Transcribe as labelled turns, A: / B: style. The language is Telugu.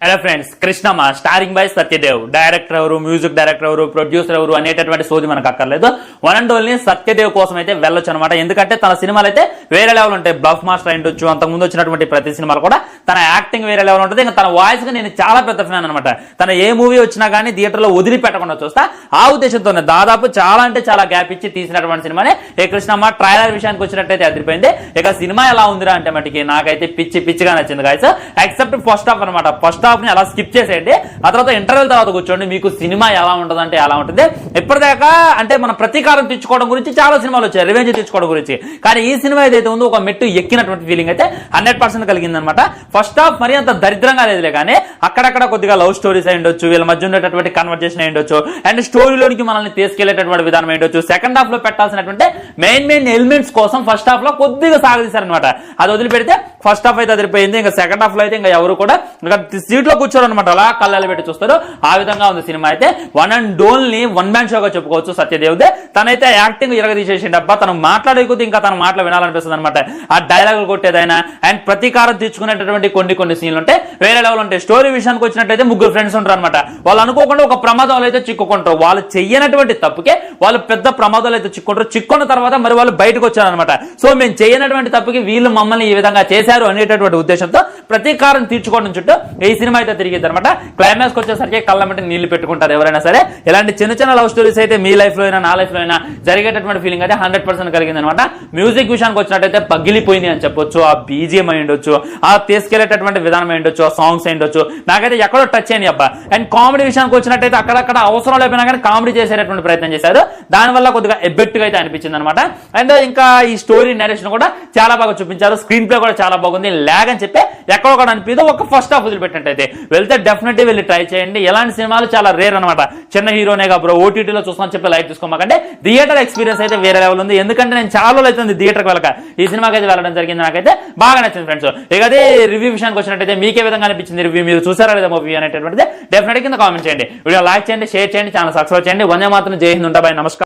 A: Hello friends, Krishnamma starring by Satyadev. Director ఎవరు, మ్యూజిక్ డైరెక్టర్ ఎవరు, ప్రొడ్యూసర్ ఎవరు అనేటటువంటి సోది మనకు అక్కర్లేదు. వన్ అండ్ ఓన్లీ సత్యదేవ్ కోసం అయితే వెళ్ళొచ్చు అనమాట. ఎందుకంటే తన సినిమాలు అయితే వేరే లెవెల్ ఉంటాయి. బ్లఫ్ మాస్టర్ అయి ఉండొచ్చు, అంతకుముందు వచ్చినటువంటి ప్రతి సినిమాలు కూడా తన యాక్టింగ్ వేరే లెవెల్ ఉంటుంది. ఇంకా తన వాయిస్ గా నేను చాలా పెద్ద ఫ్యాన్ అనమాట. తన ఏ మూవీ వచ్చినా కానీ థియేటర్ లో వదిలిపెట్టకుండా చూస్తా. ఆ ఉద్దేశంతోనే దాదాపు చాలా అంటే చాలా గ్యాప్ ఇచ్చి తీసినటువంటి సినిమానే ఏ కృష్ణమ్మ. ట్రైలర్ విషయానికి వచ్చినట్టయితే అదిరిపోయింది. ఇక సినిమా ఎలా ఉందిరా అంటే మటుకి నాకైతే పిచ్చిగా నచ్చింది గాయస్. ఎక్సెప్ట్ ఫస్ట్ హాఫ్ అనమాట. ఫస్ట్ హాఫ్ ని అలా స్కిప్ చేసేయండి. ఆ తర్వాత ఇంటర్వెల్ తర్వాత కూర్చోండి, మీకు సినిమా ఎలా ఉంటుంది అంటే ఎలా ఉంటుంది. ఇప్పటిదాకా అంటే మన ప్రతీకారం తెచ్చుకోవడం గురించి చాలా సినిమాలు వచ్చాయి, రివెంజ్ తెచ్చుకోవడం గురించి. కానీ ఈ సినిమా ఏదైతే ఉందో ఒక మెట్టు ఎక్కినటువంటి ఫీలింగ్ అయితే 100% కలిగింది అనమాట. ఫస్ట్ హాఫ్ మరి అంత దరిద్రంగా లేదులే, కానీ అక్కడక్కడ కొద్దిగా లవ్ స్టోరీస్ అయి ఉండొచ్చు, వీళ్ళ మధ్య ఉండేటటువంటి కన్వర్జేషన్ అయి ఉండొచ్చు, అండ్ స్టోరీలోనికి మనల్ని తీసుకెళ్లేటటువంటి విధానం అయి ఉండొచ్చు. సెకండ్ హాఫ్ లో పెట్టాల్సినటువంటి మెయిన్ ఎలిమెంట్స్ కోసం ఫస్ట్ హాఫ్ లో కొద్దిగా సాగదీశారనమాట. అది వదిలిపెడితే ఫస్ట్ హాఫ్ అయితే అదిరిపోయింది. ఇంకా సెకండ్ హాఫ్ లో అయితే ఇంకా ఎవరు కూడా సీట్ లో కూర్చోరు అనమాట, అలా కళ్ళాలు పెట్టి చూస్తారు. ఆ విధంగా ఉంది సినిమా అయితే. One and only one man షోగా చెప్పుకోవచ్చు సత్యదేవ్దే. తనైతే యాక్టింగ్ ఇరగదీసేసిండు అబ్బా. తను మాట్లాడే కొద్ది ఇంకా తన మాటలు వినాలనిపిస్తుంది అనమాట. ఆ డైలాగులు కొట్టేదైనా అండ్ ప్రతీకారం తీర్చుకునేటటువంటి కొన్ని సీన్లు ఉంటాయి, వేరే లెవెల్ ఉంటాయి. స్టోరీ విషయానికి వచ్చినట్టయితే ముగ్గురు ఫ్రెండ్స్ ఉంటారు అనమాట. వాళ్ళు అనుకోకుండా ఒక ప్రమాదంలో అయితే చిక్కుకుంటారు. వాళ్ళు చెయ్యనటువంటి తప్పుకే వాళ్ళు పెద్ద ప్రమాదాలు అయితే చిక్కున్న తర్వాత మరి వాళ్ళు బయటకు వచ్చారనమాట. సో మేము చేయనటువంటి తప్పుకి వీళ్ళు మమ్మల్ని ఈ విధంగా చేశారు అనేటటువంటి ఉద్దేశంతో ప్రతీకారం తీర్చుకోవడం చుట్టూ ఈ సినిమా అయితే తిరిగిద్ది అనమాట. క్లైమాక్స్ వచ్చేసరికి కళ్ళమంటే నీళ్లు పెట్టుకుంటారు ఎవరైనా సరే. ఇలాంటి చిన్న లవ్ స్టోరీస్ అయితే మీ లైఫ్ లో అయినా నా లైఫ్ లో అయినా జరిగేటటువంటి ఫీలింగ్ అయితే 100% కలిగింది అనమాట. మ్యూజిక్ విషయానికి వచ్చినట్టయితే పగిలిపోయింది అని చెప్పొచ్చు. ఆ బీజిఎం అయి ఉండొచ్చు, ఆ తీసుకెళ్లేటటువంటి విధానం అయి ఉండొచ్చు, ఆ సాంగ్స్ అయి ఉండొచ్చు, నాకైతే ఎక్కడో టచ్ అయ్యి అబ్బా. అండ్ కామెడీ విషయానికి వచ్చినట్టయితే అక్కడక్కడ అవసరం లేకపోయినా కానీ కామెడీ చేసేటటువంటి ప్రయత్నం చేశారు. దానివల్ల కొద్దిగా ఎబ్బెట్టుగా అయితే అనిపించింది అనమాట. అండ్ ఇంకా ఈ స్టోరీ నరేషన్ కూడా చాలా బాగా చూపించారు. స్క్రీన్ ప్లే కూడా చాలా బాగుంది. ల్యాగ్ అని చెప్పి ఎక్కడో కూడా అనిపిదు. ఒక ఫస్ట్ హాఫ్ వదిలిపెట్టినట్టయితే వెళ్తే డెఫినెట్లీ వెళ్ళి ట్రై చేయండి. ఎలాంటి సినిమాలు చాలా రేర్ అనమాట. చిన్న హీరోనే కాబట్టి ఓటీటీలో చూస్తామని చెప్పి లైట్ తీసుకోమాకంటే థియేటర్ ఎక్స్పీరియన్స్ అయితే వేరే లెవెల్ ఉంది. ఎందుకంటే నేను చాలా రోజులు అవుతుంది థియేటర్కి వెళ్ళక ఈ సినిమాకి అయితే వెళ్ళడం జరిగింది. నాకైతే బాగా నచ్చింది ఫ్రెండ్స్. ఇక అదే రివ్యూ విషయానికి వచ్చినట్టయితే మీకే విధంగా అనిపించింది రివ్యూ, మీరు చూసారా లేదా మూవీ అనేటటువంటిది డెఫినెట్ కింద కామెంట్ చేయండి. వీడియో లైక్ చేయండి, షేర్ చేయండి, ఛానల్ సబ్స్క్రైబ్ చేయండి. వందే మాత్రం జై హింద్. ఉంటా బాయ్, నమస్కారం.